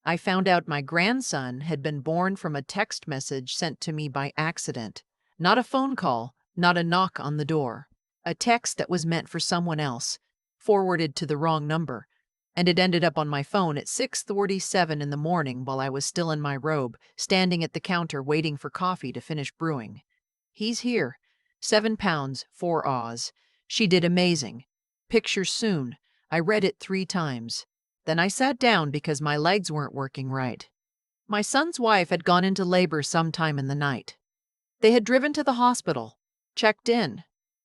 I found out my grandson had been born from a text message sent to me by accident. Not a phone call, not a knock on the door. A text that was meant for someone else, forwarded to the wrong number. And it ended up on my phone at 6:47 in the morning while I was still in my robe, standing at the counter waiting for coffee to finish brewing. He's here. 7 pounds, 4 Oz. She did amazing. Picture soon. I read it 3 times. Then I sat down because my legs weren't working right. My son's wife had gone into labor sometime in the night. They had driven to the hospital, checked in,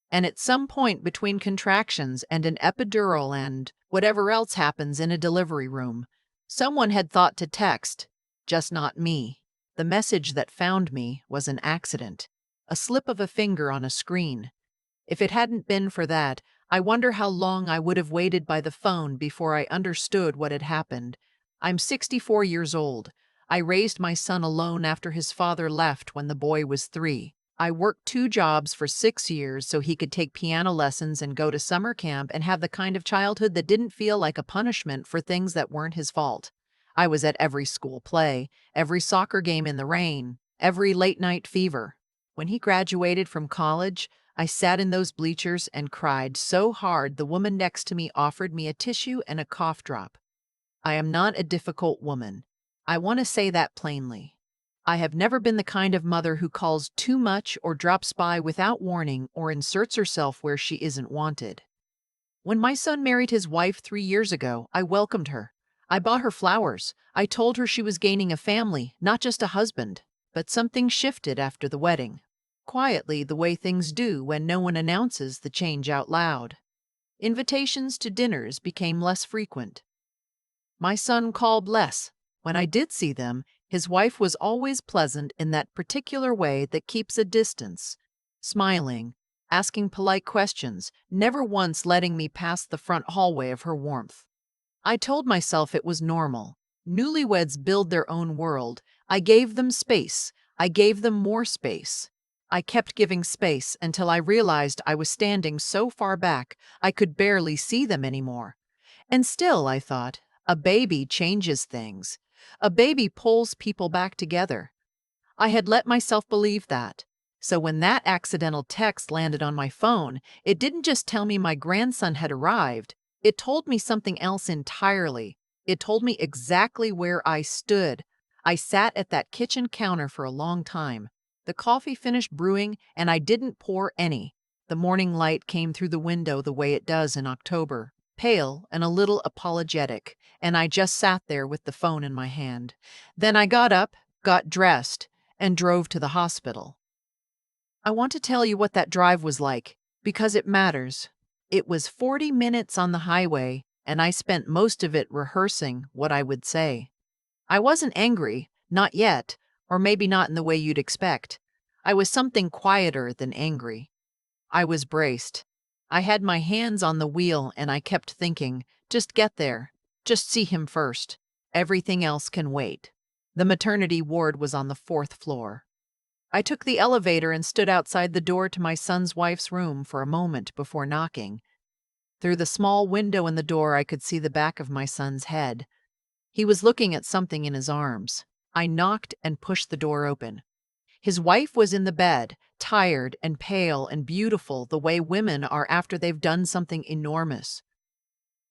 and at some point between contractions and an epidural and whatever else happens in a delivery room, someone had thought to text, just not me. The message that found me was an accident, a slip of a finger on a screen. If it hadn't been for that, I wonder how long I would have waited by the phone before I understood what had happened. I'm 64 years old. I raised my son alone after his father left when the boy was 3. I worked 2 jobs for 6 years so he could take piano lessons and go to summer camp and have the kind of childhood that didn't feel like a punishment for things that weren't his fault. I was at every school play, every soccer game in the rain, every late-night fever. When he graduated from college, I sat in those bleachers and cried so hard the woman next to me offered me a tissue and a cough drop. I am not a difficult woman. I want to say that plainly. I have never been the kind of mother who calls too much or drops by without warning or inserts herself where she isn't wanted. When my son married his wife 3 years ago, I welcomed her. I bought her flowers. I told her she was gaining a family, not just a husband. But something shifted after the wedding. Quietly, the way things do when no one announces the change out loud. Invitations to dinners became less frequent. My son called less. When I did see them, his wife was always pleasant in that particular way that keeps a distance, smiling, asking polite questions, never once letting me pass the front hallway of her warmth. I told myself it was normal. Newlyweds build their own world. I gave them space. I gave them more space. I kept giving space until I realized I was standing so far back I could barely see them anymore. And still, I thought, a baby changes things. A baby pulls people back together. I had let myself believe that. So when that accidental text landed on my phone, it didn't just tell me my grandson had arrived. It told me something else entirely. It told me exactly where I stood. I sat at that kitchen counter for a long time. The coffee finished brewing, and I didn't pour any. The morning light came through the window the way it does in October, pale and a little apologetic, and I just sat there with the phone in my hand. Then I got up, got dressed, and drove to the hospital. I want to tell you what that drive was like, because it matters. It was 40 minutes on the highway, and I spent most of it rehearsing what I would say. I wasn't angry, not yet, or maybe not in the way you'd expect. I was something quieter than angry. I was braced. I had my hands on the wheel and I kept thinking, just get there. Just see him first. Everything else can wait. The maternity ward was on the 4th floor. I took the elevator and stood outside the door to my son's wife's room for a moment before knocking. Through the small window in the door, I could see the back of my son's head. He was looking at something in his arms. I knocked and pushed the door open. His wife was in the bed, tired and pale and beautiful the way women are after they've done something enormous.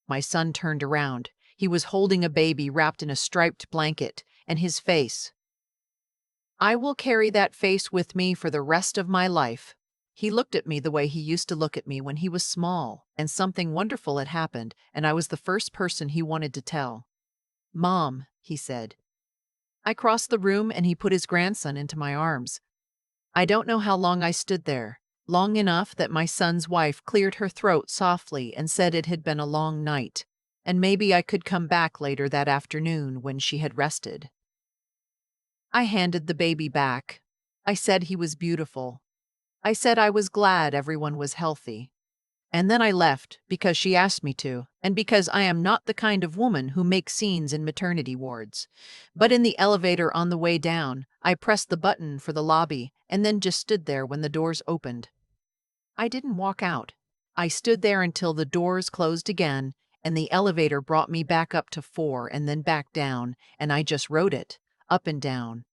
My son turned around. He was holding a baby wrapped in a striped blanket, and his face. I will carry that face with me for the rest of my life. He looked at me the way he used to look at me when he was small, and something wonderful had happened, and I was the first person he wanted to tell. "Mom," he said. I crossed the room and he put his grandson into my arms. I don't know how long I stood there, long enough that my son's wife cleared her throat softly and said it had been a long night, and maybe I could come back later that afternoon when she had rested. I handed the baby back. I said he was beautiful. I said I was glad everyone was healthy. And then I left because she asked me to, and because I am not the kind of woman who makes scenes in maternity wards. But in the elevator on the way down, I pressed the button for the lobby and then just stood there when the doors opened. I didn't walk out. I stood there until the doors closed again, and the elevator brought me back up to 4 and then back down, and I just rode it, up and down.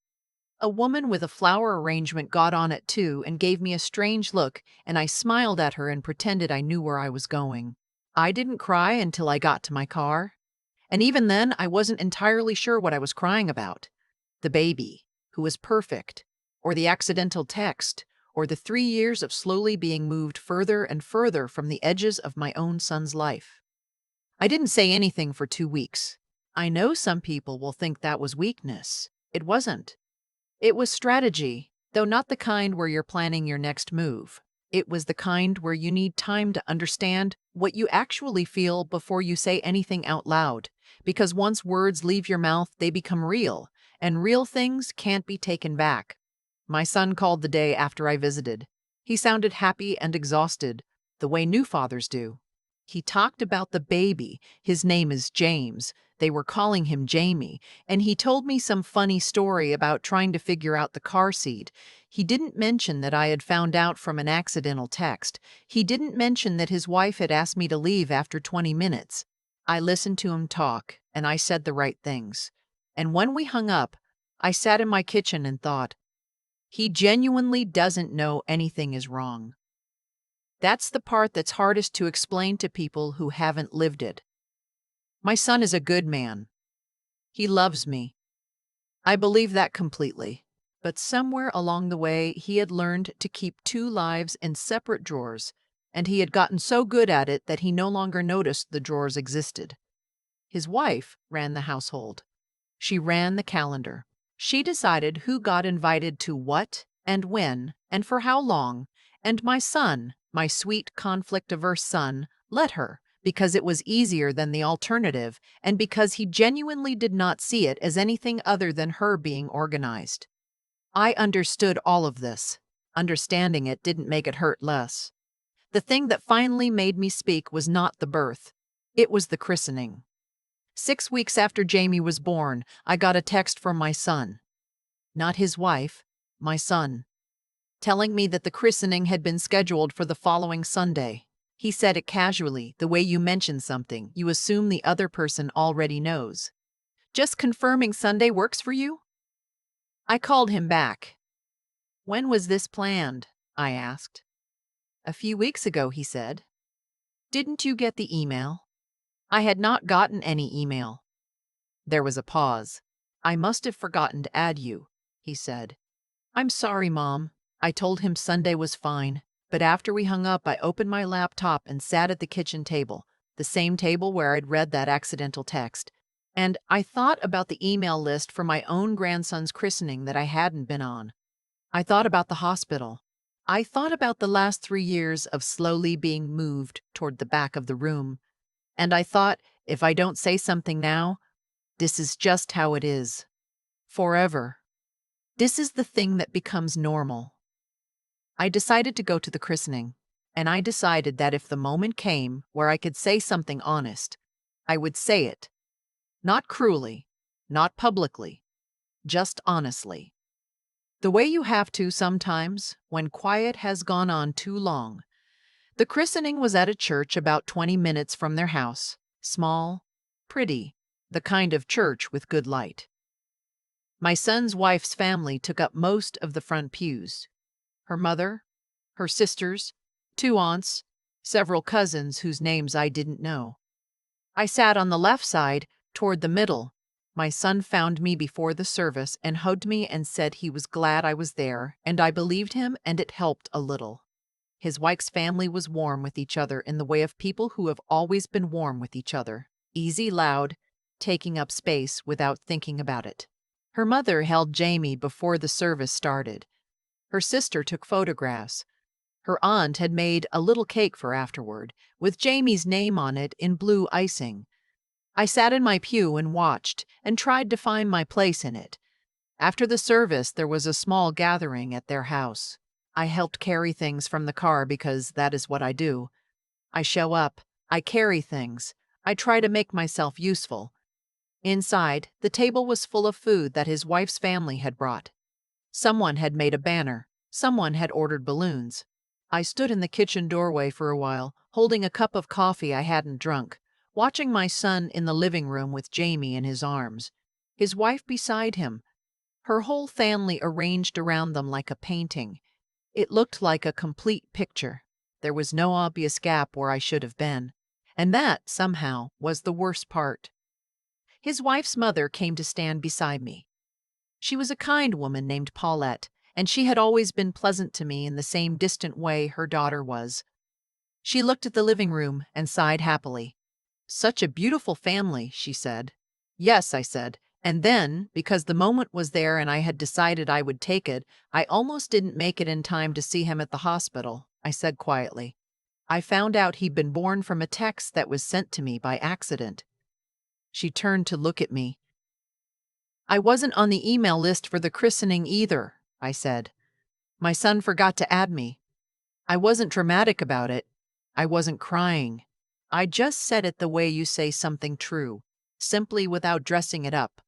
A woman with a flower arrangement got on it too and gave me a strange look, and I smiled at her and pretended I knew where I was going. I didn't cry until I got to my car, and even then I wasn't entirely sure what I was crying about. The baby, who was perfect, or the accidental text, or the 3 years of slowly being moved further and further from the edges of my own son's life. I didn't say anything for 2 weeks. I know some people will think that was weakness. It wasn't. It was strategy, though not the kind where you're planning your next move. It was the kind where you need time to understand what you actually feel before you say anything out loud, because once words leave your mouth, they become real, and real things can't be taken back. My son called the day after I visited. He sounded happy and exhausted, the way new fathers do. He talked about the baby. His name is James. They were calling him Jamie, and he told me some funny story about trying to figure out the car seat. He didn't mention that I had found out from an accidental text. He didn't mention that his wife had asked me to leave after 20 minutes. I listened to him talk, and I said the right things. And when we hung up, I sat in my kitchen and thought, he genuinely doesn't know anything is wrong. That's the part that's hardest to explain to people who haven't lived it. My son is a good man. He loves me. I believe that completely. But somewhere along the way, he had learned to keep two lives in separate drawers, and he had gotten so good at it that he no longer noticed the drawers existed. His wife ran the household. She ran the calendar. She decided who got invited to what and when and for how long, and my son, my sweet conflict-averse son, let her, because it was easier than the alternative and because he genuinely did not see it as anything other than her being organized. I understood all of this. Understanding it didn't make it hurt less. The thing that finally made me speak was not the birth. It was the christening. 6 weeks after Jamie was born, I got a text from my son. Not his wife, my son, telling me that the christening had been scheduled for the following Sunday. He said it casually, the way you mention something you assume the other person already knows. Just confirming Sunday works for you? I called him back. When was this planned? I asked. A few weeks ago, he said. Didn't you get the email? I had not gotten any email. There was a pause. I must have forgotten to add you, he said. I'm sorry, Mom. I told him Sunday was fine, but after we hung up, I opened my laptop and sat at the kitchen table, the same table where I'd read that accidental text, and I thought about the email list for my own grandson's christening that I hadn't been on. I thought about the hospital. I thought about the last 3 years of slowly being moved toward the back of the room, and I thought, if I don't say something now, this is just how it is. Forever. This is the thing that becomes normal. I decided to go to the christening, and I decided that if the moment came where I could say something honest, I would say it. Not cruelly, not publicly, just honestly. The way you have to sometimes when quiet has gone on too long. The christening was at a church about 20 minutes from their house, small, pretty, the kind of church with good light. My son's wife's family took up most of the front pews. Her mother, her sisters, 2 aunts, several cousins whose names I didn't know. I sat on the left side, toward the middle. My son found me before the service and hugged me and said he was glad I was there, and I believed him, and it helped a little. His wife's family was warm with each other in the way of people who have always been warm with each other. Easy, loud, taking up space without thinking about it. Her mother held Jamie before the service started. Her sister took photographs. Her aunt had made a little cake for afterward, with Jamie's name on it in blue icing. I sat in my pew and watched, and tried to find my place in it. After the service, there was a small gathering at their house. I helped carry things from the car because that is what I do. I show up, I carry things, I try to make myself useful. Inside, the table was full of food that his wife's family had brought. Someone had made a banner. Someone had ordered balloons. I stood in the kitchen doorway for a while, holding a cup of coffee I hadn't drunk, watching my son in the living room with Jamie in his arms, his wife beside him, her whole family arranged around them like a painting. It looked like a complete picture. There was no obvious gap where I should have been. And that, somehow, was the worst part. His wife's mother came to stand beside me. She was a kind woman named Paulette, and she had always been pleasant to me in the same distant way her daughter was. She looked at the living room and sighed happily. "Such a beautiful family," she said. "Yes," I said. And then, because the moment was there and I had decided I would take it, I almost didn't make it in time to see him at the hospital, I said quietly. "I found out he'd been born from a text that was sent to me by accident." She turned to look at me. "I wasn't on the email list for the christening either," I said. "My son forgot to add me. I wasn't dramatic about it. I wasn't crying. I just said it the way you say something true, simply without dressing it up."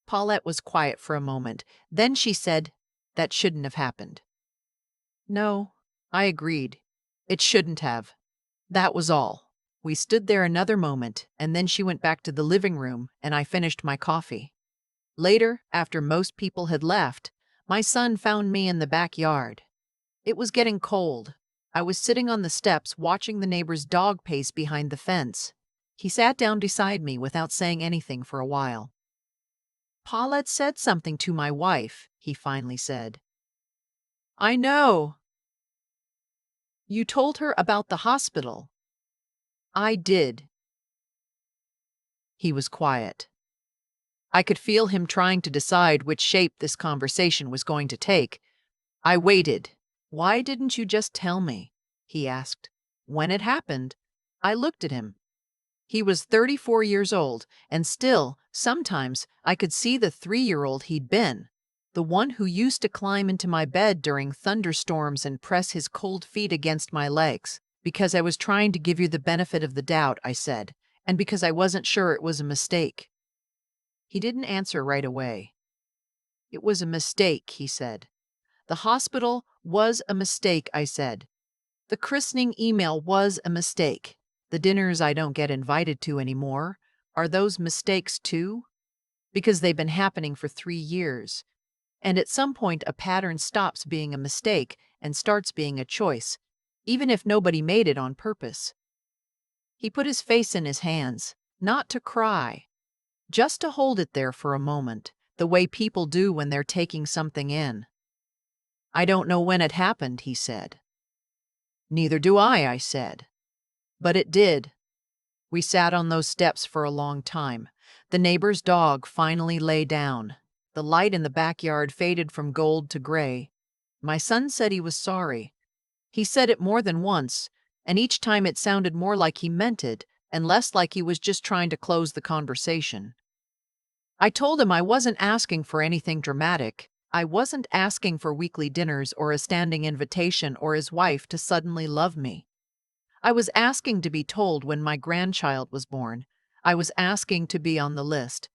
Paulette was quiet for a moment. Then she said, "That shouldn't have happened." "No," I agreed. "It shouldn't have." That was all. We stood there another moment, and then she went back to the living room, and I finished my coffee. Later, after most people had left, my son found me in the backyard. It was getting cold. I was sitting on the steps watching the neighbor's dog pace behind the fence. He sat down beside me without saying anything for a while. "Paulette said something to my wife," he finally said. "I know. You told her about the hospital." "I did." He was quiet. I could feel him trying to decide which shape this conversation was going to take. I waited. "Why didn't you just tell me?" he asked. "When it happened." I looked at him. He was 34 years old, and still, sometimes, I could see the 3-year-old he'd been. The one who used to climb into my bed during thunderstorms and press his cold feet against my legs. "Because I was trying to give you the benefit of the doubt," I said, "and because I wasn't sure it was a mistake." He didn't answer right away. "It was a mistake," he said. "The hospital was a mistake," I said. "The christening email was a mistake. The dinners I don't get invited to anymore, are those mistakes too? Because they've been happening for 3 years. And at some point a pattern stops being a mistake and starts being a choice, even if nobody made it on purpose." He put his face in his hands, not to cry, just to hold it there for a moment, the way people do when they're taking something in. "I don't know when it happened," he said. "Neither do I said. "But it did." We sat on those steps for a long time. The neighbor's dog finally lay down. The light in the backyard faded from gold to gray. My son said he was sorry. He said it more than once, and each time it sounded more like he meant it and less like he was just trying to close the conversation. I told him I wasn't asking for anything dramatic. I wasn't asking for weekly dinners or a standing invitation or his wife to suddenly love me. I was asking to be told when my grandchild was born. I was asking to be on the list.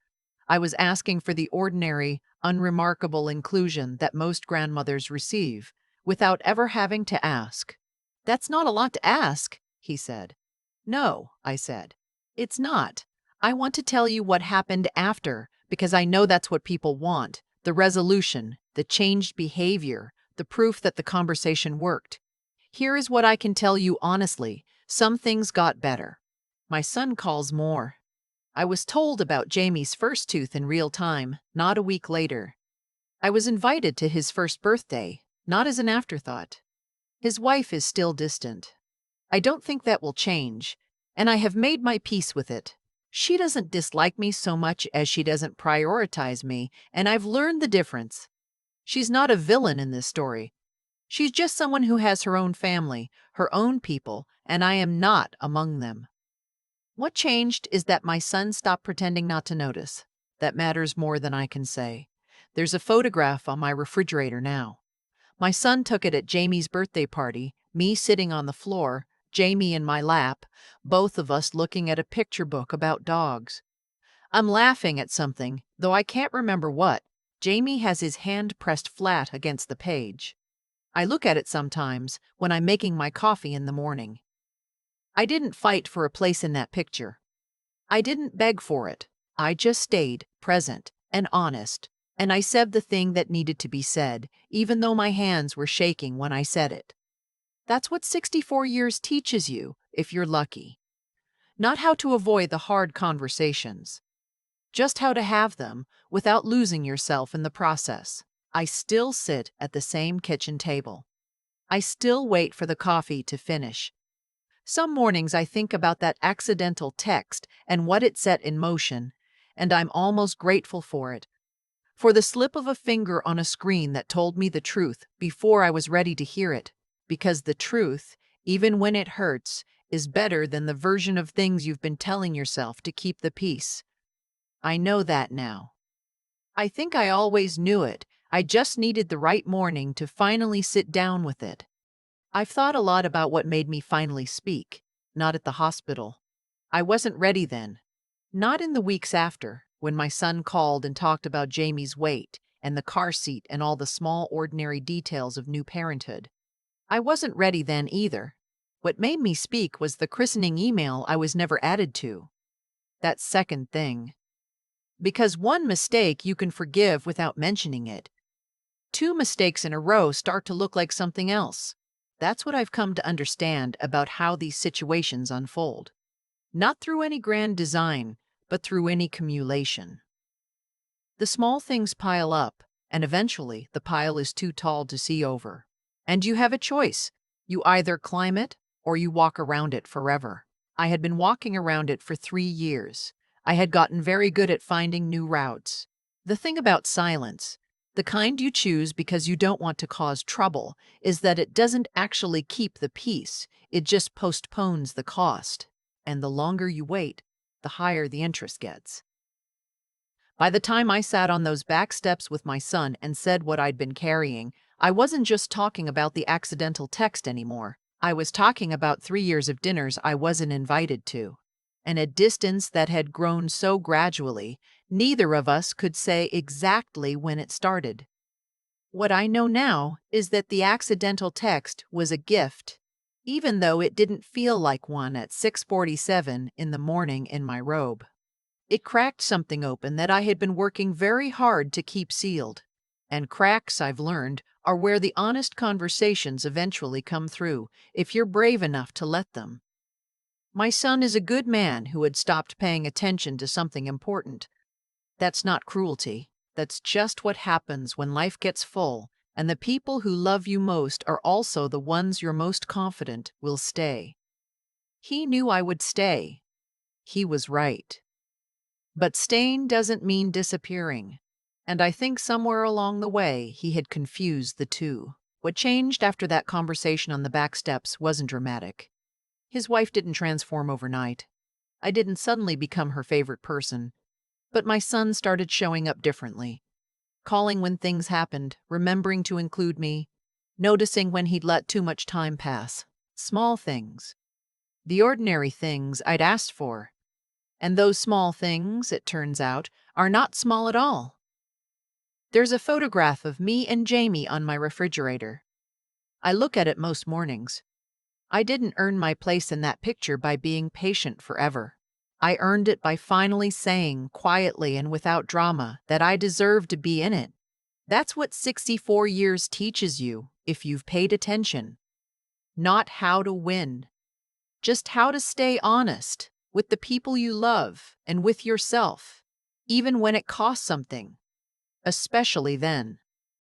I was asking for the ordinary, unremarkable inclusion that most grandmothers receive, without ever having to ask. "That's not a lot to ask," he said. "No," I said. "It's not. I want to tell you what happened after, because I know that's what people want. The resolution, the changed behavior, the proof that the conversation worked. Here is what I can tell you honestly. Some things got better. My son calls more. I was told about Jamie's first tooth in real time, not a week later. I was invited to his first birthday, not as an afterthought. His wife is still distant. I don't think that will change, and I have made my peace with it. She doesn't dislike me so much as she doesn't prioritize me, and I've learned the difference. She's not a villain in this story. She's just someone who has her own family, her own people, and I am not among them. What changed is that my son stopped pretending not to notice. That matters more than I can say. There's a photograph on my refrigerator now. My son took it at Jamie's birthday party, me sitting on the floor, Jamie in my lap, both of us looking at a picture book about dogs. I'm laughing at something, though I can't remember what. Jamie has his hand pressed flat against the page. I look at it sometimes when I'm making my coffee in the morning. I didn't fight for a place in that picture. I didn't beg for it. I just stayed present and honest, and I said the thing that needed to be said, even though my hands were shaking when I said it. That's what 64 years teaches you, if you're lucky. Not how to avoid the hard conversations, just how to have them without losing yourself in the process. I still sit at the same kitchen table. I still wait for the coffee to finish. Some mornings I think about that accidental text and what it set in motion, and I'm almost grateful for it. For the slip of a finger on a screen that told me the truth before I was ready to hear it. Because the truth, even when it hurts, is better than the version of things you've been telling yourself to keep the peace. I know that now. I think I always knew it. I just needed the right morning to finally sit down with it. I've thought a lot about what made me finally speak. Not at the hospital. I wasn't ready then. Not in the weeks after, when my son called and talked about Jamie's weight and the car seat and all the small ordinary details of new parenthood. I wasn't ready then either. What made me speak was the christening email I was never added to. That second thing. Because one mistake you can forgive without mentioning it. Two mistakes in a row start to look like something else. That's what I've come to understand about how these situations unfold. Not through any grand design, but through any cumulation. The small things pile up, and eventually the pile is too tall to see over. And you have a choice. You either climb it or you walk around it forever. I had been walking around it for 3 years. I had gotten very good at finding new routes. The thing about silence, the kind you choose because you don't want to cause trouble, is that it doesn't actually keep the peace, it just postpones the cost. And the longer you wait, the higher the interest gets. By the time I sat on those back steps with my son and said what I'd been carrying, I wasn't just talking about the accidental text anymore. I was talking about 3 years of dinners I wasn't invited to. And a distance that had grown so gradually, neither of us could say exactly when it started. What I know now is that the accidental text was a gift, even though it didn't feel like one at 6:47 in the morning in my robe. It cracked something open that I had been working very hard to keep sealed. And cracks, I've learned, are where the honest conversations eventually come through, if you're brave enough to let them. My son is a good man who had stopped paying attention to something important. That's not cruelty. That's just what happens when life gets full, and the people who love you most are also the ones you're most confident will stay. He knew I would stay. He was right. But staying doesn't mean disappearing. And I think somewhere along the way, he had confused the two. What changed after that conversation on the back steps wasn't dramatic. His wife didn't transform overnight. I didn't suddenly become her favorite person. But my son started showing up differently. Calling when things happened, remembering to include me, noticing when he'd let too much time pass. Small things. The ordinary things I'd asked for. And those small things, it turns out, are not small at all. There's a photograph of me and Jamie on my refrigerator. I look at it most mornings. I didn't earn my place in that picture by being patient forever. I earned it by finally saying, quietly and without drama, that I deserved to be in it. That's what 64 years teaches you, if you've paid attention. Not how to win, just how to stay honest with the people you love and with yourself, even when it costs something, especially then.